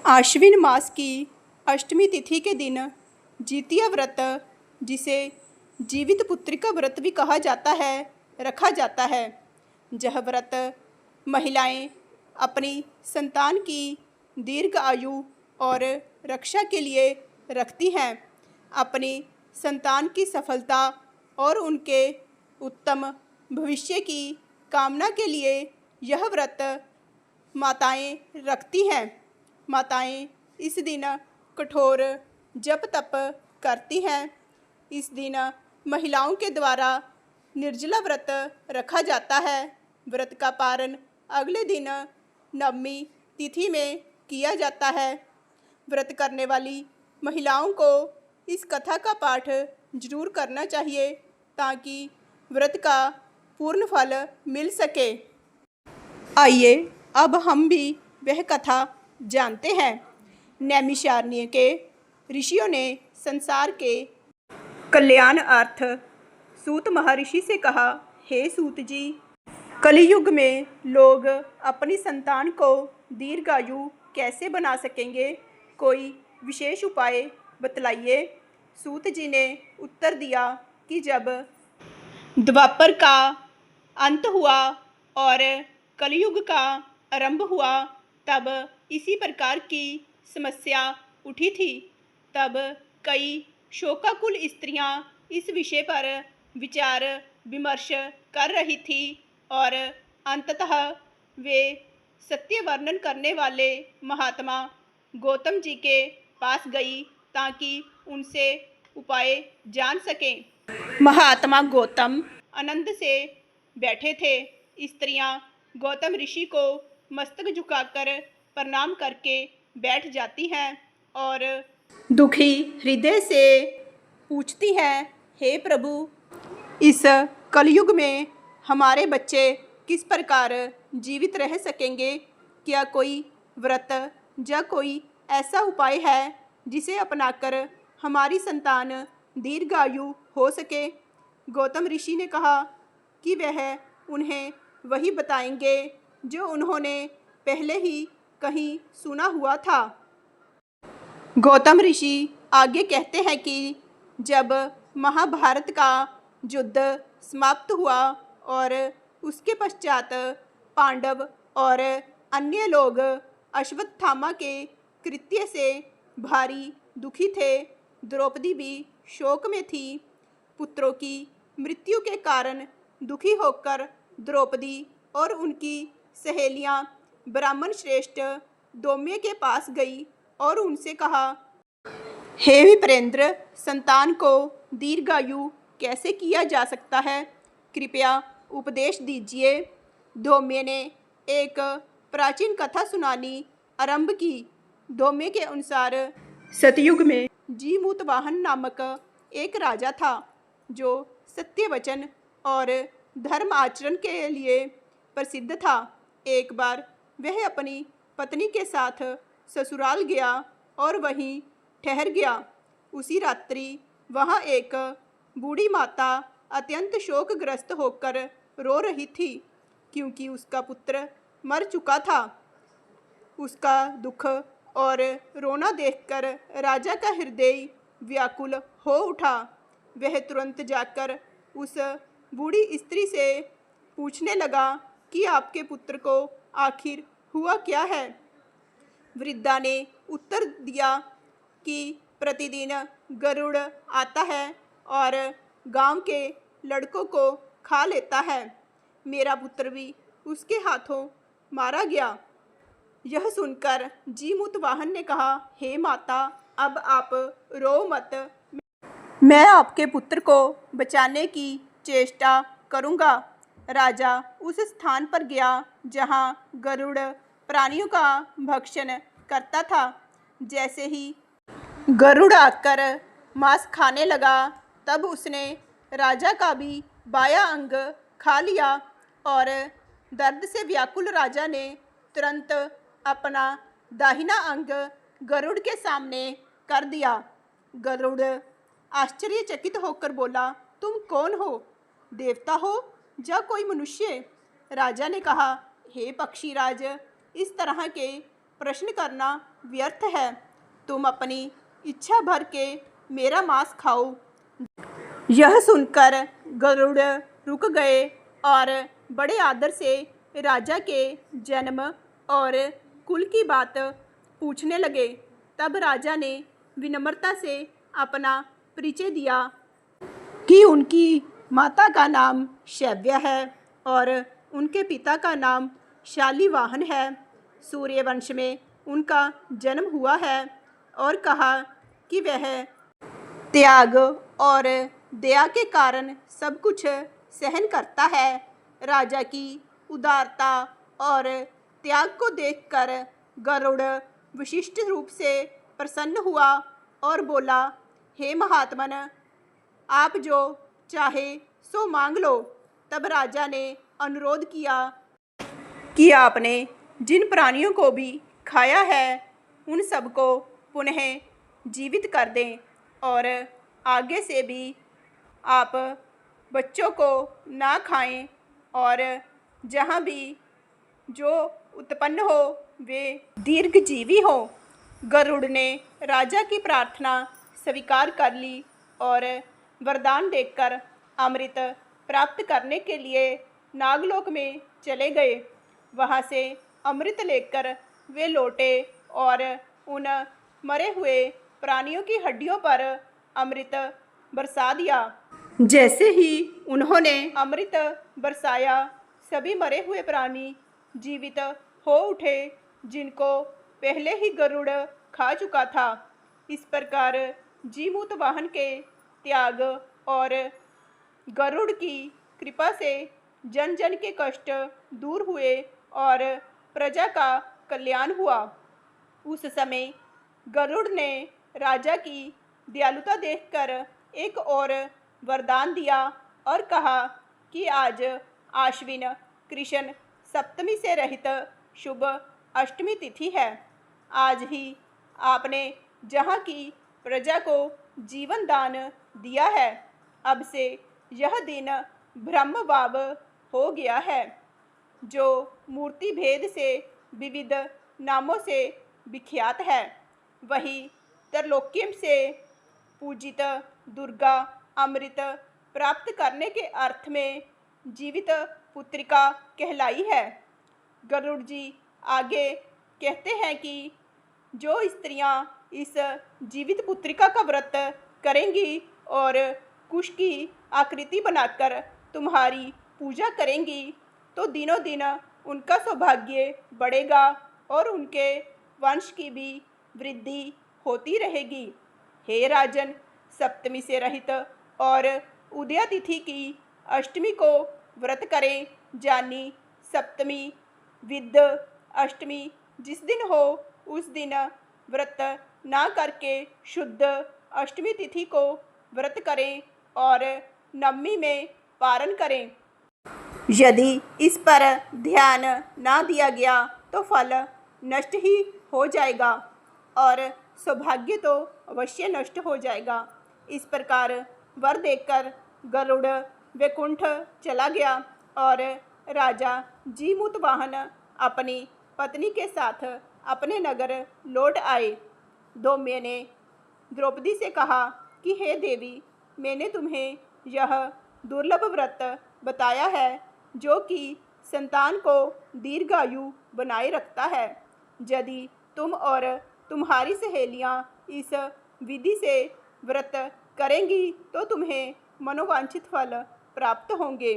आश्विन मास की अष्टमी तिथि के दिन जितिया व्रत, जिसे जीवित पुत्रिका व्रत भी कहा जाता है, रखा जाता है। यह व्रत महिलाएं अपनी संतान की दीर्घ आयु और रक्षा के लिए रखती हैं। अपनी संतान की सफलता और उनके उत्तम भविष्य की कामना के लिए यह व्रत माताएं रखती हैं। माताएं इस दिन कठोर जप तप करती हैं। इस दिन महिलाओं के द्वारा निर्जला व्रत रखा जाता है। व्रत का पारण अगले दिन नवमी तिथि में किया जाता है। व्रत करने वाली महिलाओं को इस कथा का पाठ जरूर करना चाहिए ताकि व्रत का पूर्ण फल मिल सके। आइए अब हम भी वह कथा जानते हैं। नैमिषारण्य के ऋषियों ने संसार के कल्याण अर्थ सूत महर्षि से कहा, हे सूत जी, कलियुग में लोग अपनी संतान को दीर्घायु कैसे बना सकेंगे? कोई विशेष उपाय बतलाइए। सूत जी ने उत्तर दिया कि जब द्वापर का अंत हुआ और कलयुग का आरंभ हुआ, तब इसी प्रकार की समस्या उठी थी। तब कई शोकाकुल स्त्रियां इस विषय पर विचार विमर्श कर रही थी और अंततः वे सत्य वर्णन करने वाले महात्मा गौतम जी के पास गई ताकि उनसे उपाय जान सकें। महात्मा गौतम आनंद से बैठे थे। स्त्रियां गौतम ऋषि को मस्तक झुकाकर प्रणाम करके बैठ जाती हैं और दुखी हृदय से पूछती हैं, हे प्रभु, इस कलयुग में हमारे बच्चे किस प्रकार जीवित रह सकेंगे? क्या कोई व्रत या कोई ऐसा उपाय है जिसे अपनाकर हमारी संतान दीर्घायु हो सके? गौतम ऋषि ने कहा कि वह उन्हें वही बताएंगे जो उन्होंने पहले ही कहीं सुना हुआ था। गौतम ऋषि आगे कहते हैं कि जब महाभारत का युद्ध समाप्त हुआ और उसके पश्चात पांडव और अन्य लोग अश्वत्थामा के कृत्य से भारी दुखी थे। द्रौपदी भी शोक में थी। पुत्रों की मृत्यु के कारण दुखी होकर द्रौपदी और उनकी सहेलियां ब्राह्मण श्रेष्ठ दौम्य के पास गई और उनसे कहा, हे विप्रेंद्र, संतान को दीर्घायु कैसे किया जा सकता है? कृपया उपदेश दीजिए। दौम्य ने एक प्राचीन कथा सुनानी आरंभ की। दौम्य के अनुसार सतयुग में जीमूतवाहन नामक एक राजा था जो सत्य वचन और धर्म आचरण के लिए प्रसिद्ध था। एक बार वह अपनी पत्नी के साथ ससुराल गया और वहीं ठहर गया। उसी रात्रि वहाँ एक बूढ़ी माता अत्यंत शोकग्रस्त होकर रो रही थी क्योंकि उसका पुत्र मर चुका था। उसका दुख और रोना देखकर राजा का हृदय व्याकुल हो उठा। वह तुरंत जाकर उस बूढ़ी स्त्री से पूछने लगा कि आपके पुत्र को आखिर हुआ क्या है? वृद्धा ने उत्तर दिया कि प्रतिदिन गरुड़ आता है और गांव के लड़कों को खा लेता है। मेरा पुत्र भी उसके हाथों मारा गया। यह सुनकर जीमूतवाहन ने कहा, हे माता, अब आप रो मत। मैं आपके पुत्र को बचाने की चेष्टा करूंगा। राजा उस स्थान पर गया जहां गरुड़ प्राणियों का भक्षण करता था। जैसे ही गरुड़ आकर मांस खाने लगा, तब उसने राजा का भी बायां अंग खा लिया और दर्द से व्याकुल राजा ने तुरंत अपना दाहिना अंग गरुड़ के सामने कर दिया। गरुड़ आश्चर्यचकित होकर बोला, तुम कौन हो? देवता हो या कोई मनुष्य? राजा ने कहा, हे पक्षीराज, इस तरह के प्रश्न करना व्यर्थ है। तुम अपनी इच्छा भर के मेरा मांस खाओ। यह सुनकर गरुड़ रुक गए और बड़े आदर से राजा के जन्म और कुल की बात पूछने लगे। तब राजा ने विनम्रता से अपना परिचय दिया कि उनकी माता का नाम शैव्या है और उनके पिता का नाम शालिवाहन है। सूर्यवंश में उनका जन्म हुआ है और कहा कि वह त्याग और दया के कारण सब कुछ सहन करता है। राजा की उदारता और त्याग को देखकर गरुड़ विशिष्ट रूप से प्रसन्न हुआ और बोला, हे महात्मन, आप जो चाहे सो मांग लो। तब राजा ने अनुरोध किया कि आपने जिन प्राणियों को भी खाया है उन सबको पुनः जीवित कर दें और आगे से भी आप बच्चों को ना खाएं और जहाँ भी जो उत्पन्न हो वे दीर्घजीवी हो। गरुड़ ने राजा की प्रार्थना स्वीकार कर ली और वरदान देकर अमृत प्राप्त करने के लिए नागलोक में चले गए। वहाँ से अमृत लेकर वे लौटे और उन मरे हुए प्राणियों की हड्डियों पर अमृत बरसा दिया। जैसे ही उन्होंने अमृत बरसाया, सभी मरे हुए प्राणी जीवित हो उठे, जिनको पहले ही गरुड़ खा चुका था। इस प्रकार जीमूत वाहन के त्याग और गरुड़ की कृपा से जन जन के कष्ट दूर हुए और प्रजा का कल्याण हुआ। उस समय गरुड़ ने राजा की दयालुता देखकर एक और वरदान दिया और कहा कि आज आश्विन कृष्ण सप्तमी से रहित शुभ अष्टमी तिथि है। आज ही आपने जहाँ की प्रजा को जीवन दान दिया है, अब से यह दिन ब्रह्मवाव हो गया है, जो मूर्ति भेद से विविध नामों से विख्यात है। वही त्रैलोक्यम से पूजित दुर्गा अमृत प्राप्त करने के अर्थ में जीवित पुत्रिका कहलाई है। गरुड़ जी आगे कहते हैं कि जो स्त्रियां इस जीवित पुत्रिका का व्रत करेंगी और कुश की आकृति बनाकर तुम्हारी पूजा करेंगी, तो दिनों दिन उनका सौभाग्य बढ़ेगा और उनके वंश की भी वृद्धि होती रहेगी। हे राजन, सप्तमी से रहित और उदया तिथि की अष्टमी को व्रत करें। जानी सप्तमी विद अष्टमी जिस दिन हो उस दिन व्रत ना करके शुद्ध अष्टमी तिथि को व्रत करें और नवमी में पारण करें। यदि इस पर ध्यान ना दिया गया तो फल नष्ट ही हो जाएगा और सौभाग्य तो अवश्य नष्ट हो जाएगा। इस प्रकार वर देकर गरुड़ वैकुंठ चला गया और राजा जीमूत वाहन अपनी पत्नी के साथ अपने नगर लौट आए। धौम्य ने द्रौपदी से कहा कि हे देवी, मैंने तुम्हें यह दुर्लभ व्रत बताया है जो कि संतान को दीर्घायु बनाए रखता है। यदि तुम और तुम्हारी सहेलियां इस विधि से व्रत करेंगी तो तुम्हें मनोवांछित फल प्राप्त होंगे।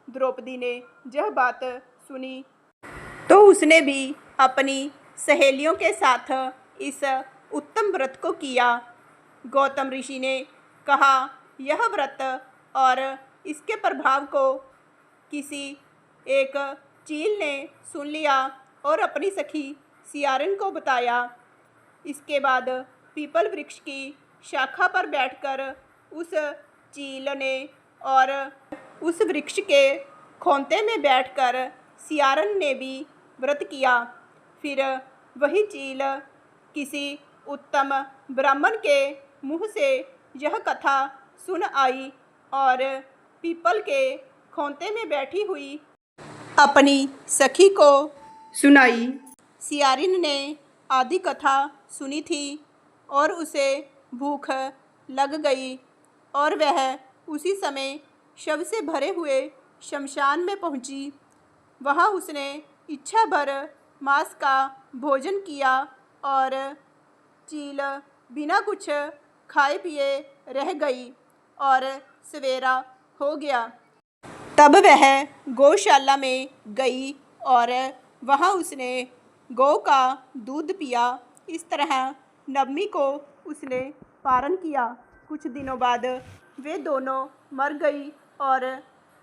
द्रौपदी ने यह बात सुनी तो उसने भी अपनी सहेलियों के साथ इस उत्तम व्रत को किया। गौतम ऋषि ने कहा, यह व्रत और इसके प्रभाव को किसी एक चील ने सुन लिया और अपनी सखी सियारन को बताया। इसके बाद पीपल वृक्ष की शाखा पर बैठकर उस चील ने और उस वृक्ष के खोंते में बैठकर सियारन ने भी व्रत किया। फिर वही चील किसी उत्तम ब्राह्मण के मुँह से यह कथा सुन आई और पीपल के खोंते में बैठी हुई अपनी सखी को सुनाई। सियारिन ने आदि कथा सुनी थी और उसे भूख लग गई और वह उसी समय शव से भरे हुए शमशान में पहुंची। वहां उसने इच्छा भर मांस का भोजन किया और चील बिना कुछ खाए पिए रह गई और सवेरा हो गया। तब वह गौशाला में गई और वहां उसने गौ का दूध पिया। इस तरह नवमी को उसने पारण किया। कुछ दिनों बाद वे दोनों मर गई और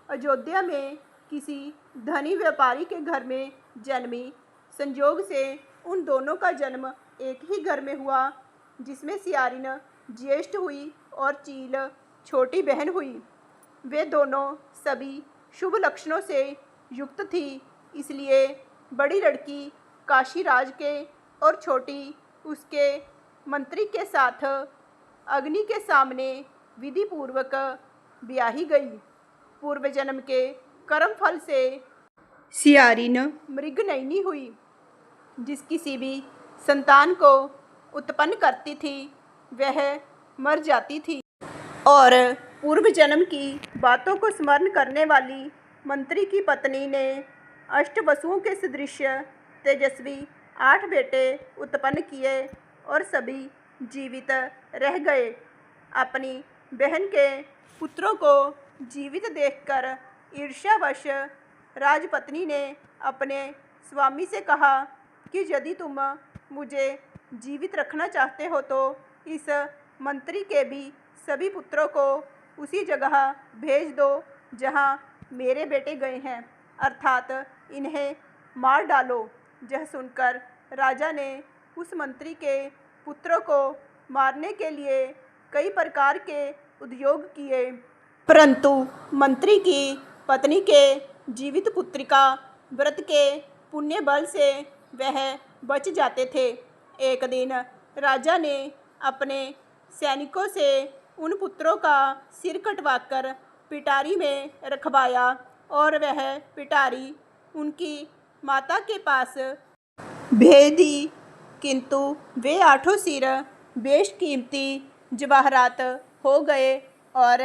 अयोध्या में किसी धनी व्यापारी के घर में जन्मी। संयोग से उन दोनों का जन्म एक ही घर में हुआ, जिसमें सियारिन ज्येष्ठ हुई और चील छोटी बहन हुई। वे दोनों सभी शुभ लक्षणों से युक्त थी, इसलिए बड़ी लड़की काशीराज के और छोटी उसके मंत्री के साथ अग्नि के सामने विधि पूर्वक ब्याही गई। पूर्व जन्म के कर्म फल से सियारिन मृगनयनी हुई, जिस किसी भी संतान को उत्पन्न करती थी वह मर जाती थी। और पूर्व जन्म की बातों को स्मरण करने वाली मंत्री की पत्नी ने अष्टवसुओं के सदृश तेजस्वी 8 बेटे उत्पन्न किए और सभी जीवित रह गए। अपनी बहन के पुत्रों को जीवित देखकर ईर्ष्यावश राजपत्नी ने अपने स्वामी से कहा कि यदि तुम मुझे जीवित रखना चाहते हो तो इस मंत्री के भी सभी पुत्रों को उसी जगह भेज दो जहां मेरे बेटे गए हैं, अर्थात इन्हें मार डालो। यह सुनकर राजा ने उस मंत्री के पुत्रों को मारने के लिए कई प्रकार के उद्योग किए, परंतु मंत्री की पत्नी के जीवित पुत्रिका व्रत के पुण्य बल से वह बच जाते थे। एक दिन राजा ने अपने सैनिकों से उन पुत्रों का सिर कटवाकर पिटारी में रखवाया और वह पिटारी उनकी माता के पास भेज दी, किंतु वे 8 सिर बेशकीमती जवाहरात हो गए और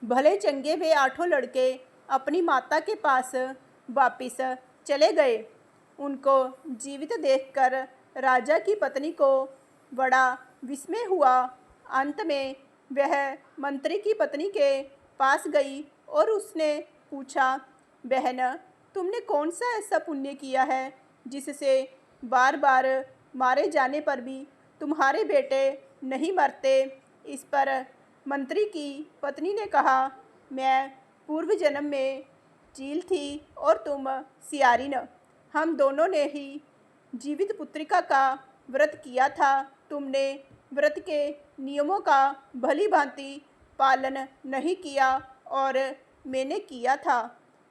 भले चंगे वे 8 लड़के अपनी माता के पास वापिस चले गए। उनको जीवित देखकर राजा की पत्नी को बड़ा विस्मय हुआ। अंत में वह मंत्री की पत्नी के पास गई और उसने पूछा, बहन, तुमने कौन सा ऐसा पुण्य किया है जिससे बार बार मारे जाने पर भी तुम्हारे बेटे नहीं मरते? इस पर मंत्री की पत्नी ने कहा, मैं पूर्व जन्म में चील थी और तुम सियारिन। हम दोनों ने ही जीवित पुत्रिका का व्रत किया था। तुमने व्रत के नियमों का भली भांति पालन नहीं किया और मैंने किया था।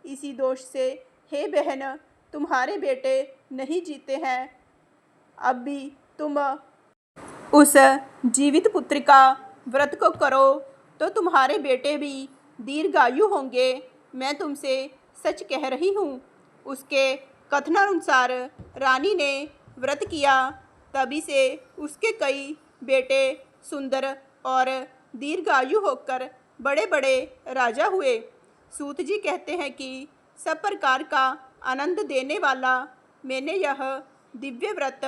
इसी दोष से हे बहन, तुम्हारे बेटे नहीं जीते हैं। अब भी तुम उस जीवित पुत्रिका व्रत को करो तो तुम्हारे बेटे भी दीर्घायु होंगे। मैं तुमसे सच कह रही हूँ। उसके कथनानुसार रानी ने व्रत किया, तभी से उसके कई बेटे सुंदर और दीर्घायु होकर बड़े बड़े राजा हुए। सूत जी कहते हैं कि सब प्रकार का आनंद देने वाला मैंने यह दिव्य व्रत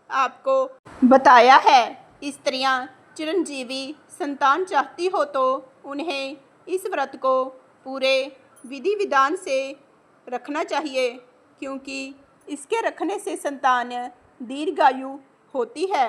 आपको बताया है। स्त्रियां चिरंजीवी संतान चाहती हो तो उन्हें इस व्रत को पूरे विधि विधान से रखना चाहिए, क्योंकि इसके रखने से संतान दीर्घायु होती है।